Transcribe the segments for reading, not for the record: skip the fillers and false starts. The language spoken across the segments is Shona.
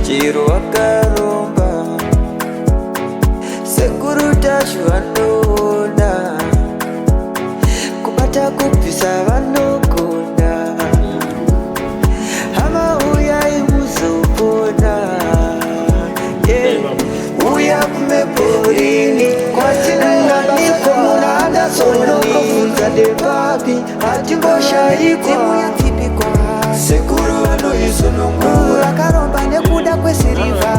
chiro wakaromba sekuru tacho vanona kubata kubvisa vanogona hama uyai muzopona uya kumeporini kwatinanganikwa munada sonokofunza devapi hatingoshaikwa sekuru vanoisonongura vakaromba nekuda kwesiriva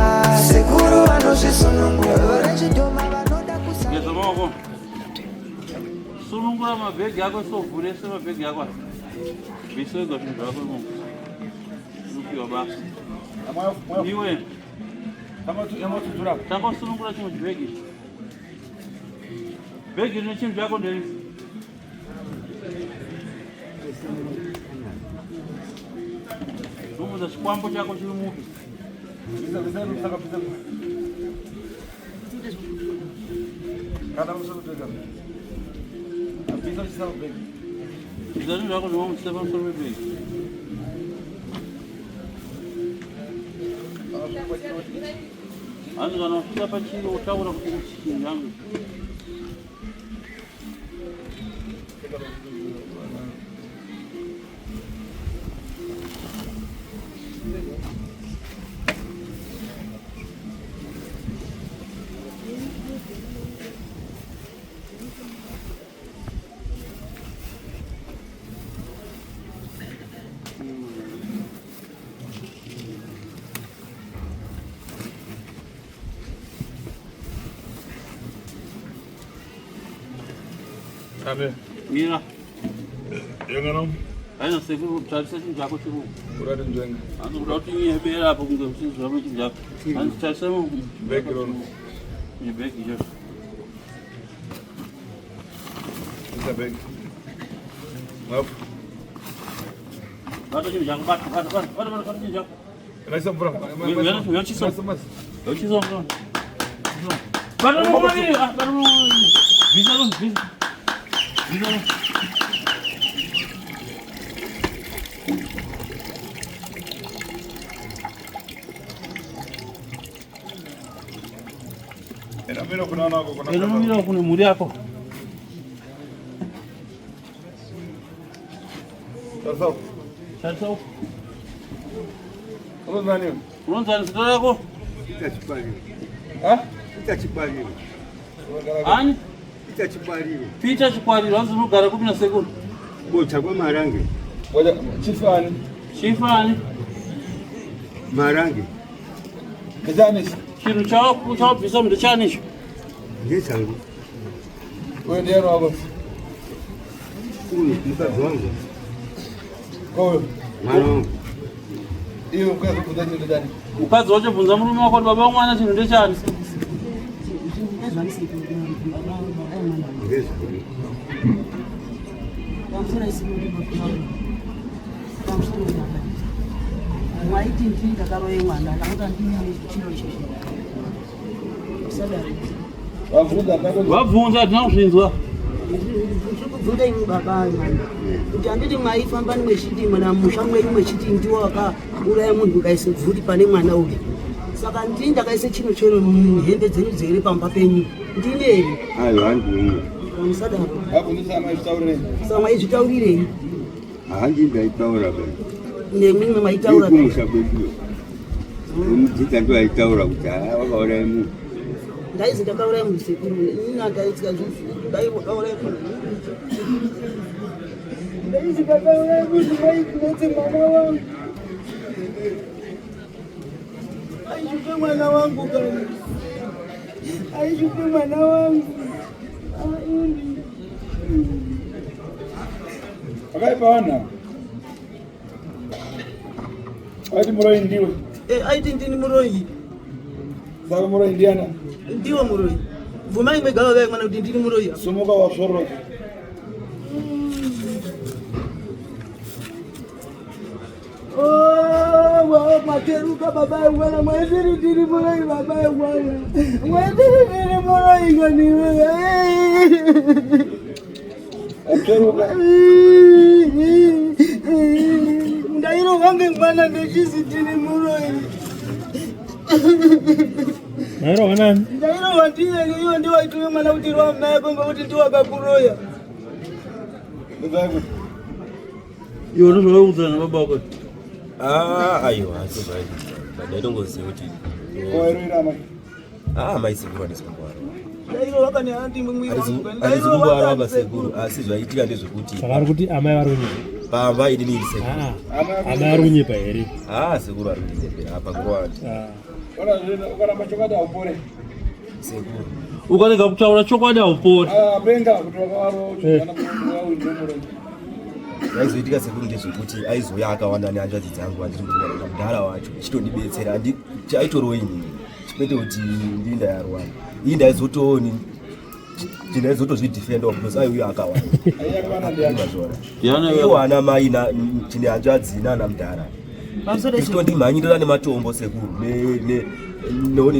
sekuru vanozvisonongura rechidhoma vanoda kusamaoko sunungura mabhegi ako sovhurese mabhegi ako visega zvinhu zvako upiwa basa iwe takasunungura chimwe chibhegi bhegi rine chinhu chako ndei zvomuza chikwambo chako chiri mupi izani zvako zvinomuchisa pamusoro pebhegi hanzi kana usvika pachiri utaura kuti chinhu yangu Abe. Mira. Yangano. Aina sekuru tarisa chinhu chako chiri Urati njenga. hanzi kuda kuti nyebera apo kunge kusinzi zvamo chinhu chako hanzi tarisa Bhegi rono. Bhegi ichocho Isa bhegi. Ngapo. bata chinhu chako bata chinhu chako Naisa mvura. yochisa mvura bata nomaviri bata nomaviri visa lo Enamira kuna nako kuna. enamira kune mhuri yako Tasvu. tarisa Unozani? unonzani zita rako Itachipariro. Ha? Itachipariro. ani Itachipariro. Peter Chikwariro hanzi unogara kupi nasekuru Bocha kwa Marange. Bocha chifani. chifani Marange. Kajani. chinhu chawabvisa munhu chani icho Ngechangu. Wewe ndiye wako. Uyu mukadzi wangu. Kwa Mwana wangu. iyo mkazi kudani ndani. mukadzi wacho bvunza murume wako kuti baba wamwana chinhu ndechani Ngechangu. Mwaiti ndini ndakaroye mwana ndakuti ndini chiro cheche sadari wabvunza hatina kuzvinzwa ndikubvunza imwe baba mwana kuti handiti mwaifamba nimwechitima namusha mwenyu mwechiti ndiwo wakauraya munhu ukaise bvuri pane mwana uyu saka ndini ndakaise chino chero muhembe dzenyu dzere pamba penyu ndini ere Ayo handini. musadaro hapo ndisa amaitaurire. saka mwaizvitaurirei Handi ndaitaura bani. nemimwe maitaura Kumusha kwedu. Mudzita ndo aitaura kuti wakauraya munhu. ndaizi ndakauraya munhu sekuru nina ndaitika ndaiuraya munhu ndaizi ndakauraya munhu maikunetse mwana wangu aishupe mwana wangu kana aishupe mwana wangu Akaipa wana. Aiti muroi ndiwe. aiti ndini muroyi Saka muroi ndiana. ndiwo muroyi bvumai megava vae mwana kuti ndini muroyi Somoka wasoro. materuka baba yangu mweziri ndini muroyi baba yangu mweziri ndini muroyi ngoniwe Materuka. ndairo wange mwana ndechizi ndini muroyi Nairo wanani? Nairo wandiye hiyo ndio waitumia mwana utirwa mnaye kwamba uti ndio akakuroya. Iyo ndo wewe uzana baba wako. Ayo aso bai. Bado ngozi uti. Maisekuru anisikumbwara. Nairo wakani andi mwimwi wangu. Anisikumbwara vasekuru asizvaitika ndezvekuti. Saka kuti amai varunye. Baba idini sekuru. Amai varunye pa here. Sekuru arunye apa kurwanda. Kana machokada upore. Sekuru. Ukaneka kutaura chokwadi aupori. Benga kuti wakaro chana munhu wawo ndomuro. Aizoitika sekuru ndezvekuti aizoya akawanda nehanzvadzi dzangu andiri kuona mudhara wacho chitondibetsera chaitoroini chikwete kuti ndinda yarwara iyi ndaizotoni ndinaizotozvidefenda because aiuya akawanda iwana mai chine hanzvadzi nana mudhara chitondimhanyirira nematombo sekuru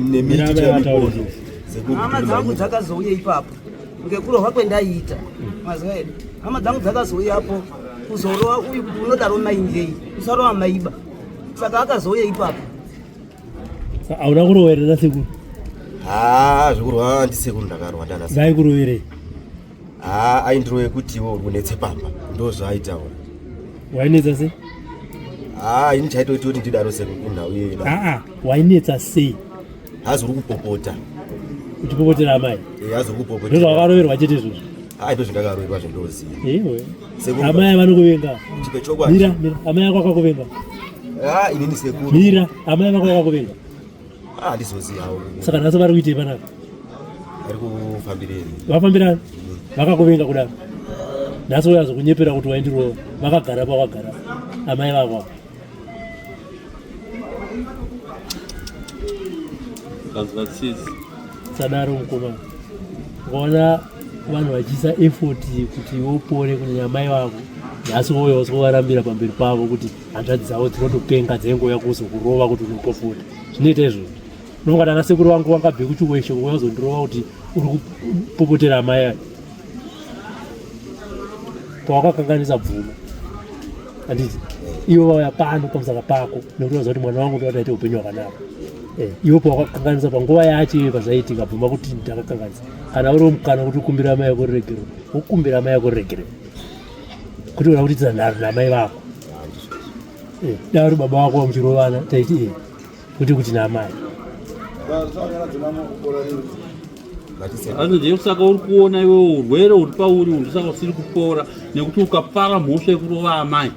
nemiti chemikono hama dzangu dzakazouya ipapo ngekurohwa kwendaiita mazwa edu hama dzangu dzakazouya apo kuzorowa uyu kuti unodaro maingei usarowa maiba saka akazouya ipapo auna kurowerera sekuru zvekurwa ndisekuru ndakarwa ndana vaikuroverei aindirowe kutiwo unetse pamba ndozvaaitaura wainetsa sei ini chaitoiti kuti ndidaro sekuru kunhau iyena wainetsa sei hazori kupopota uchipopotera amai hazori kupopota ndozvakaroverwa chete izvozvo ndozvindakaroverwa zvendoziva iwe amai vanokuvenga chipe chokwadi mira amai ako akakuvenga inini sekuru mira amai vako akakuvenga handizozivawo saka nhasi vari kuitei panapa vari kufambireni vafambirani vakakuvenga kudaro nhasi uyazokunyepera kuti waindirova vakagara pavakagara amai vako sadaro mukomana ukaona vanhu vachiisa effort kuti upore kunyanya mai vako nhasi wouya usiwarambira pamberi pavo kuti hanzvadzi dzavo dzinotopenga dzengouya kuzokurova kuti unopopota zvinoita izvozvo unongati ana sekuru vangu vangabve kuchiweshe wouya uzondirova kuti uri kupopotera amai ayo pawakakanganisa bvuma handiti ivo vauya pano pamusaka pako nekuti vaziva kuti mwana wangu ndovataite upenyu hwakanaka ivo pawakakanganisa panguva yacho ive pazvaitika bvuma kuti ndakakanganisa kana uri mukana kuti ukumbira amai yako riregerero ukumbira amai yako riregerero kuti uda kuti namai vako da uri baba wako vamuchirovana taiti kuti naamai asi ndiyosaka uri kuona iwe urwere uri pauri undisaka usiri kupora nekuti ukapfara mhosva yekurova amai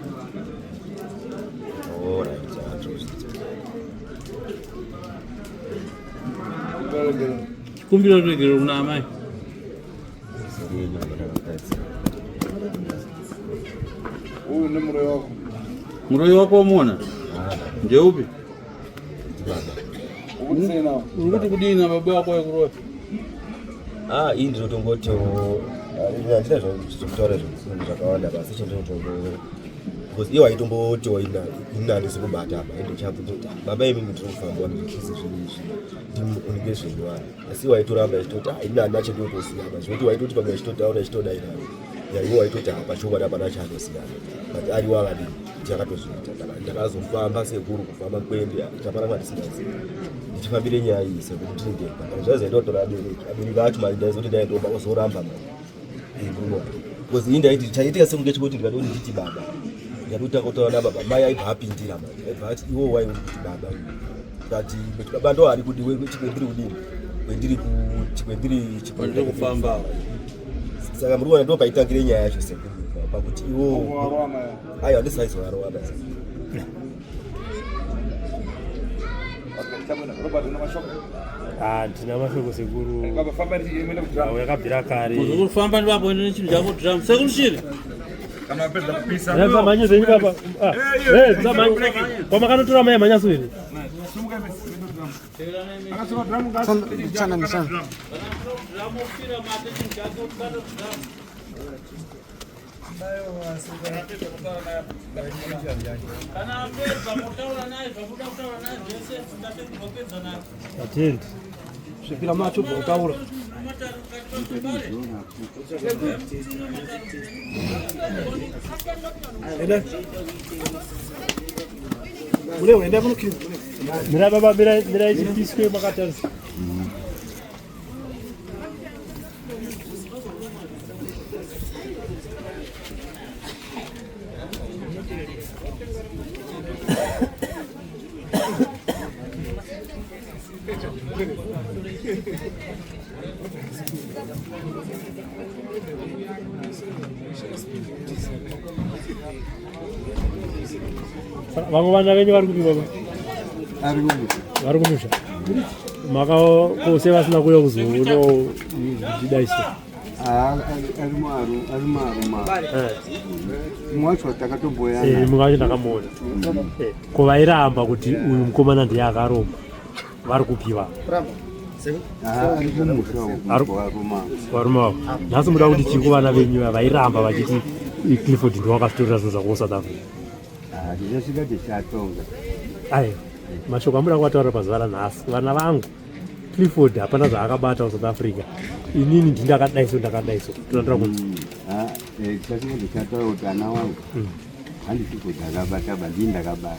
chikumbiro riregerero kuna amai muroyi wako wamona ndeupi uri kuti kudini na baba wako yekurova iyi ndinotongoti handina zvokutaura zvakawanda basi chendinotongoona because iwo aitombotiwo inandisi kubata apa indochabvunza kuti baba imi ndinofamba ndikisi zvinizvi ndimunike zvinywana asi iwo aitoramba achitoti inani chendinotosiyana zvekuti waitoti pamwe achitotaura achitodairana iwo waitoti apa chokwadi apana chaatosiyana but ariwo akadini ndiakatozviita ndakazofamba sekuru kufamba kwende taparanga ndisingazivi ndichifambire nyaya iyi sekuti ndinindeka kana zvaizoita kutora abereki acho mari ndaizoti ndaendomba ozoramba because iyi ndaiti chaitika sekunge ngechekuti ndikadoti nditi baba ndikadoti kutaura nababa mai aibva apindira mari aibva ati iwo waiuri kuti baba kati baba ndo ari kudiwe chikwendiri kudini kwendiri kufamba saka muri kuona ndo paitangire nyaya yacho sekuru pakuti iwo aiwa ndisaizovarova ndina mashoko sekuru yakabvira kare kufamba ndivapoende nechinhu chako dhiramu sekuru chiri mhanyo zvenyu papa kwamakanotora mai mhanyaso here atendi zvipira macho bvotaura Mule unaenda kuno kitu. Mira baba mira hichi piswe makatarisi. Vangu vana venyu vari kupi baba? Vari kumusha. Maka kose vasina kuuya kuzoona zvidaisa. Mwacho takatomboyana. Mungacho ndakamuona. Ko vairamba kuti uyu mukomana ndiye akaromba. Vari kupiwa. Varuma. Nhasi muda kuti chiri kuvana venyu vairamba vachiti Clifford ndiye wakatorera zvinhu zvako South Africa. Aiwa. Mashoko amuda kuvataura pazuva ranhasi. Vana vangu Clifford hapana zvaakabata South Africa. Inini ndakadaiso. Tinotora kuti chataura kuti ana wangu handi Clifford akabata bandi ndakabata.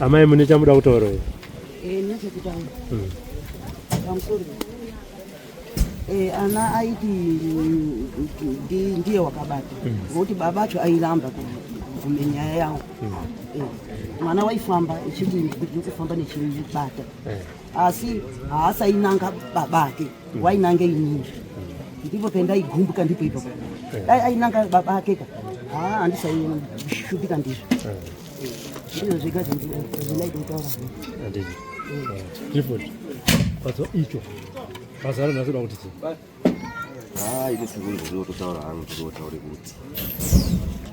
Amai mune chamuda kutaura here? Nechekutaura. Pamusoro. Ana aiti ndiye wakabata. Ngokuti baba acho airamba kuvume nyaya yawo. Mwana waifamba echiti ndikufamba nechibata. Asi haasainanga babake, wainanga inini. Ndipo pendaigumbuka ndipo ipapo. Dai ainanga babake ka. Handisaishupika ndizvo. Ndizvo zvega zvinaita kutaura. Handizvo. Clifford, pazuva icho bazara nasoda kuti ine Sekuru zvototaura hangu zvotaure kuti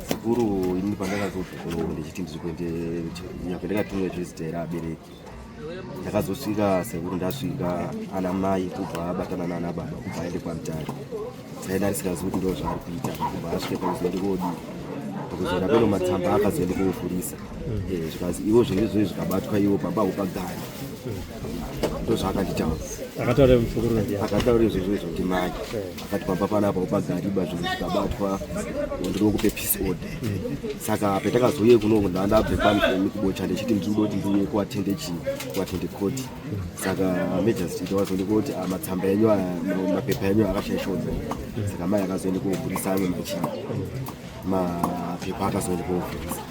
Sekuru ini pandakazobva ndichiti ndiri nyaka ndakatumwa chizitera abereki ndakazosvika Sekuru ndasvika ana mai kubva abatana nana baba kubva aende kwaMutare saida risikazivi kuti ndo zvaari kuita kubva asvike pakuzoende kodi pakuzora peno matsamba akazoende koofurisa zvikazi ivo zvezvo zvikabatwa ivo baba upagari ndo zvaakanditaura akataura mushukuru ndiye akataura izvozvo kuti mai akati pamba panapa upagariba zvinhu zvikabatwa ndiri kupe peace order saka petakazoye kuno ndandabve pamufemi kubocha ndichiti ndiri kuti ndiye kuatende court saka majesty tawazonde kuti matsamba enyu mapepa enyu akashaishonza saka mai akazoende koovhurisa amwe mapepa akazoende koovhurisa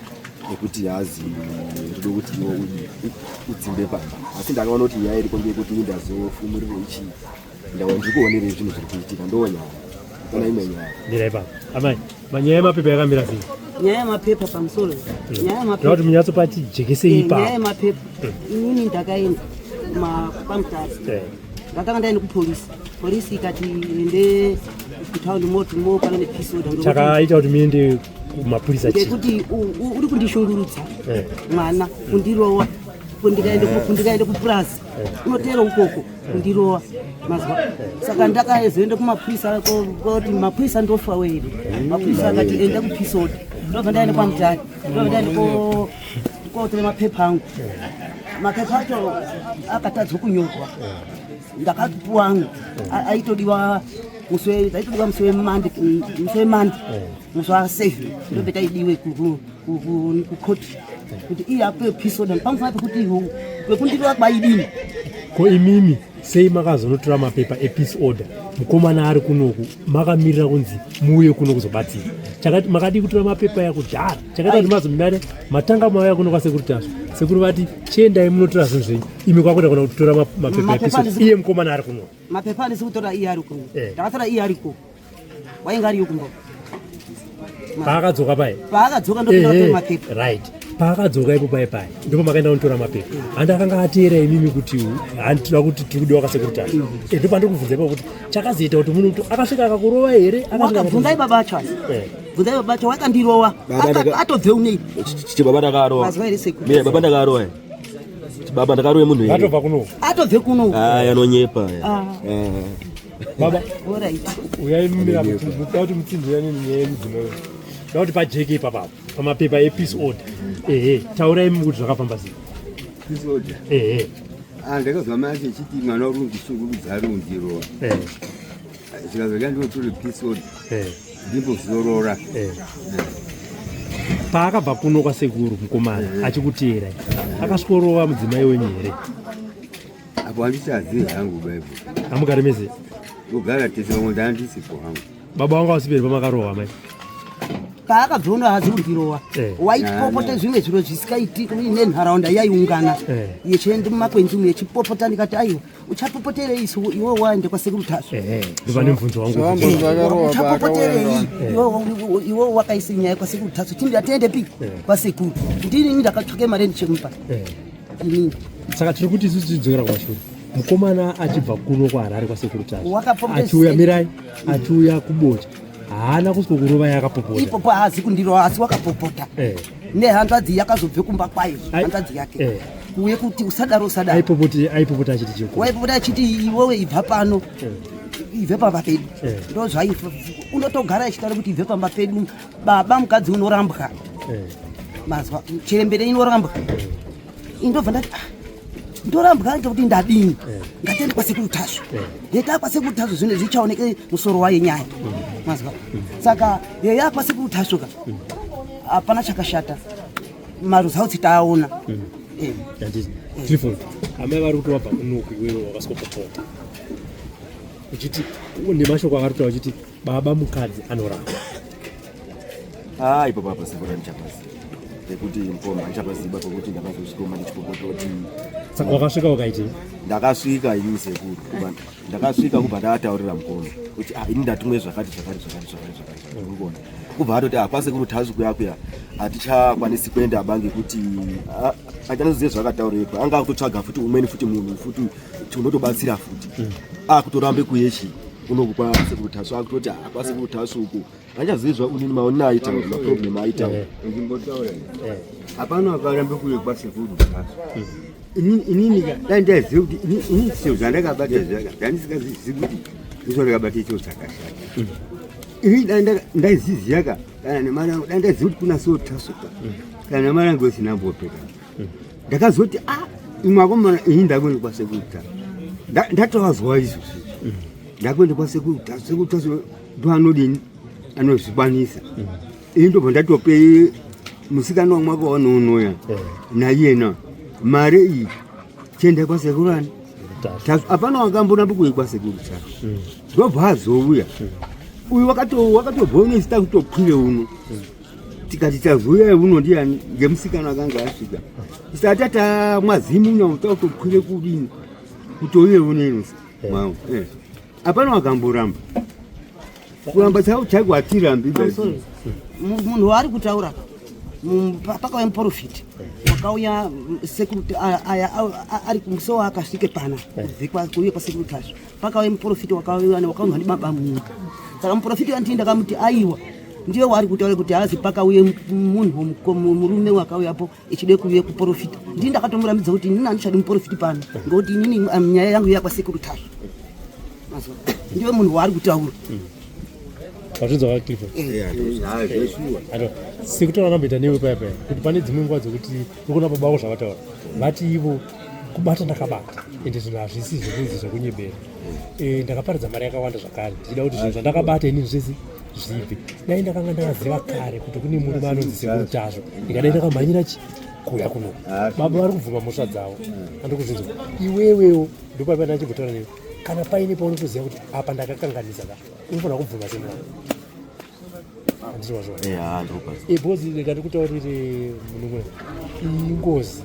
ekuti hazi ndode kuti iwo udzimbe pamba asi ndakaona kuti nyaya iriko ngeyekuti ndazofumurire ichi ndaona ndiri kuonere zvinhu zviri kuitika ndonyaya ona imwe nyaya ndira ipapo amai manyaya yemapepa yakamira sei? Nyaya yemapepa pamusoro. Nyaya yemapepa. Kuti munyatsopati jekesei ipapo. Nyaya yemapepa. Inini ndakaenda paMutare. Ndakanga ndaenda kupolisi. Polisi ikati ende kutaundi mo pana nepeace order. Chakaita kuti muende kumapurisa chii? Ngekuti uri kundishungurudza mwana kundirowa kundikaende kupurazi unotero ukoko kundirowa mazwa saka ndakazoende kumapurisa kuti mapurisa ndofa were mapurisa akati enda kupeace order ndobva ndaende kwaMutare ndobva ndaende kootore mapepa angu mapepa acho akatadzwa kunyorwa ndakapuwa angu aitodiwa musi wemandi musi wa7 ndobva taidiwe kukoti kuti iye apewe peace order pamufana pekuti pekundiriwa kwaidini. Ko imimi sei makazonotora mapepa epeace order mukomana ari kunoku makamirira kunzi muuye kuno kuzobatsira chakati makadi kutora mapepa yakudhara chakaita kuti mazomindane matanga mauya kuno kwaSekuru Tasvu Sekuru vati chiendai munotora zvinhu zvenyu imi kwakuda kuna kutora mapepa epeace order iye mukomana ari kuno mapepa handisi kutora iye ari kuno ndakatora iye ariko wainga ariyo kumba paakadzoka pai paakadzoka ndokutora mapepa right paakadzoka ipo pai ndipo makaenda kunotora mapepa handi akanga ateera imimi kuti handitoda kuti tiri kudiwa kwaSekuru Tasvu ndipo pandikubvunza ipapo kuti chakazoita kuti munhu akasvika akakurova here wakabvunzai baba acho asi bvunzai baba acho wakandirowa atobve unei baba ndakarowa baba ndakarowa baba ndakarowe munhu here atobva kuno atobve kuno anonyepa baba alright uyaimira kuti mutsindirane nenyaya yenyu dzinoyo da kuti pajeke ipapapo pamapepa epeace order taurai kuti zvakafamba sei peace order ndakazwa mai achiti mwana uri kundishungurudza ari kundirowa zvikazoita ndinotore peace order ndipo zvinorora paakabva kuno kwasekuru mukomana achikutera akasworowa mudzimai wenyu here? Apo handisazivi hangu baibo. Hamukaremeze? Kugara tese vamwe ndandisipo hangu. Baba wangu ausiperi pamakarohwa mai? paakabvona hazi kundirowa waitipopota zvimwe zviro zvisikaiti nenharaunda yaiungana yechiende mumakwenzi umu yechipopota ndikati aiwa uchapopoterei isu iwe waende kwasekuru Tasvu ndivane mubvunzo wangu uchapopoterei iwe wakaisa nyaya kwasekuru Tasvu tindi atiende pi kwasekuru ndini ndakatsvake mari ndichimupa inini saka tiri kuti isusu tidzokera kumashure mukomana achibva kuno kwaHarare kwasekuru Tasvu achiuya mirai achiuya kubocha haana kusiko kurova yakapopota ipopo haazi kundirowa asi wakapopota nehanzvadzi yakazobve kumba kwayo hanzvadzi yake kuye kuti usadaro aipopota achiti chiko waipopota achiti iwewe ibva pano ibve pamba pedu ndo zvaifa unotogara achitaura kuti ibve pamba pedu baba mukadzi unorambwa mazwa chirembere inorambwa indobva ndati ndorambwa ngekuti ndadini ngatiende kwasekuru Tasvu yeta kwasekuru Tasvu zvine zvichaoneke musoro waye nyaya mazwa saka yeya kwasekuru Tasvu ka hapana chakashata maruzauti taaona Trifon amai vari kuti wabva kunoku iwewe wakasikopopota uchiti nemashoko akarutaura uchiti baba mukadzi anoramba ipo papa sekuru ndichapasi nekuti mukoma ndichapaziba pokuti ndakazosvikoma ndichipopototi saka wakasvika ukaitei? Ndakasvika ini sekuru ndakasvika kubva ndataurira mukoma kuti ini ndatumwe zvakati urikuona kubva atoti kwasekuru Tasvu kuyakuya hatichakwanisi kuenda bange kuti achanozive zvakataurepo anga akutotsvaga futi umweni futi munhu futi unotobatsira futi akutorambe kuyechi unoku kwasekuru Tasvu akutoti kwasekuru Tasvu uku anchazizva unini maona aita maproblem aita ngimbotaura hapana akarambe kuye kwasekuru Tasvu inini dandazive kuti ini sio zvandakabata zvaka ndandisikazivi kuti izvo ndakabata icho chakashata ini ndaiziziva ka kana nemarangu dandazive kuti kuna sio Tasvu kana nemarangu esinambopeka ndakazoti imwe akomana ini ndakwende kwasekuru Tasvu ndatowazwa izvozvi ndakwende kwasekuru Tasvu sekuru Tasvu ndo anodini anozvikwanisa ini ndobva ndatope musikana wamwaka wanoonoya naiyena mari iyi chienda kwasekuru Tasvu hapana wakamborambe kuye kwasekuru Tasvu ndobva azouya uyu wakatobhonesita kutokwire uno tikati tazuya uno ndiani ngemusikana akanga asvika isati mwazimu unamuta kutokwire kudini kutouye uneni mwangu hapana wakamboramba kuramba chako hatirambi munhu waari kutaura pakauya muprofiti wakauya security ari kumusowo akasvike pana kuuye kwasekuru Tasvu pakauya muprofiti wakaunwa ndibaba munyika saka muprofiti wandii ndakamuti aiwa ndiye wari kutaura kuti hazi pakauye munhu murume wakauyapo echide kuuye kuprofita ndii ndakatomurambidza kuti inini handichadi muprofiti pano ngekuti inini nyaya yangu yakwasekuru Tasvu ndiwe munhu waari kutaura vazvinzwa vakaklifa sekutora namboita newe payapaya kuti pane dzimwe nguva dzokuti urikuona baba vako zvavataura vati ivo kubata ndakabata ende zvinhu hazvisi zvokunzi zvekunyebera ndakaparidza mari yakawanda zvakare ndichida kuti zvinhu zvandakabata inini zvese zvibve dai ndakanga ndakaziva kare kuti kune murume anonzi Sekuru Tasvu ndikadai ndakamhanyira kuya kuno baba vari kubvuma mhosva dzavo andikuzvinzwa iwewewo ndopaipa ndachimbotaura newe kana paine paunotoziva kuti apa ndakakanganisa ka unofanira kubvuma semwana bhozi ndikandikutaurire munhu ingozi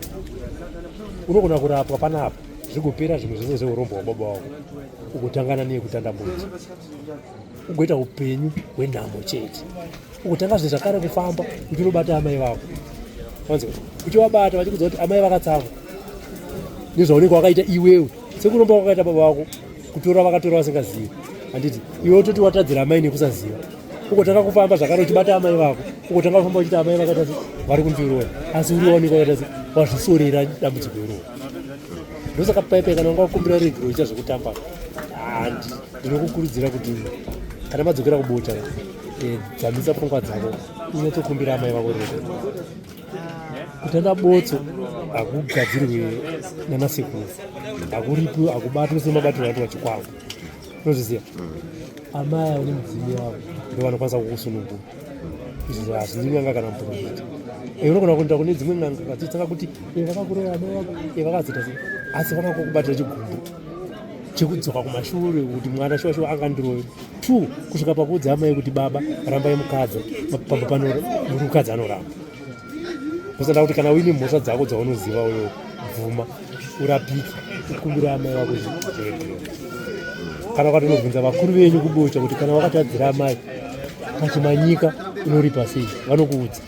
unogona kurapwa panapa zvigopera zvimwe zvese zveurombo hwababa wako ugotangana neyekutandamudza ugoita upenyu hwenhamo chete ugotanga zve zvakare kufamba uchinobata amai vako uchivabata vachikudza kuti amai vakatsamwa nezvaunenge wakaita iwewe sekuromba wakaita baba vako kutora vakatora vasingazivi handiti iwe toti watadzira amai nekusaziva ugotanga kufamba zvakare uchibata amai vako ugotanga kufamba uchiti amai vakatasi vari kundiroya asi uriwaoneka wakatasi wazvisorera dambudziko iroro ndosaka paipai kana wanga wakumbira regiro uchiita zvekutamba handi ndinokukurudzira kuti kana madzokera kubocha dzamisa pfungwa dzako unyatsokumbira amai vako regiro kutanda botso hakugadzirwe nanasekuru hakuripi hakubatwi semabatiro watu wachikwavo unozviziva amai ane mudzimi wavo ndo vanokwanisa kukusunungura izvi hazvindinyanga kana muprofita unogona kuenda kune dzimwe n'anga kadzitsaka kuti vakakurera amai vako vakazita sei asi vakakubatira chigumbu chekudzoka kumashure kuti mwana shuwa angandiroyo 2 kusvika pakuudza amai kuti baba rambai mukadza pambo pano muri mukadzi anoramba kusada kuti kana uine mhosva dzako dzaunoziva uyo bvuma urapike ukumbira amai vako kana wakati unobvunza vakuru venyu kubocha kuti kana wakatadzira amai pachimanyika unoripa sei vanokuudza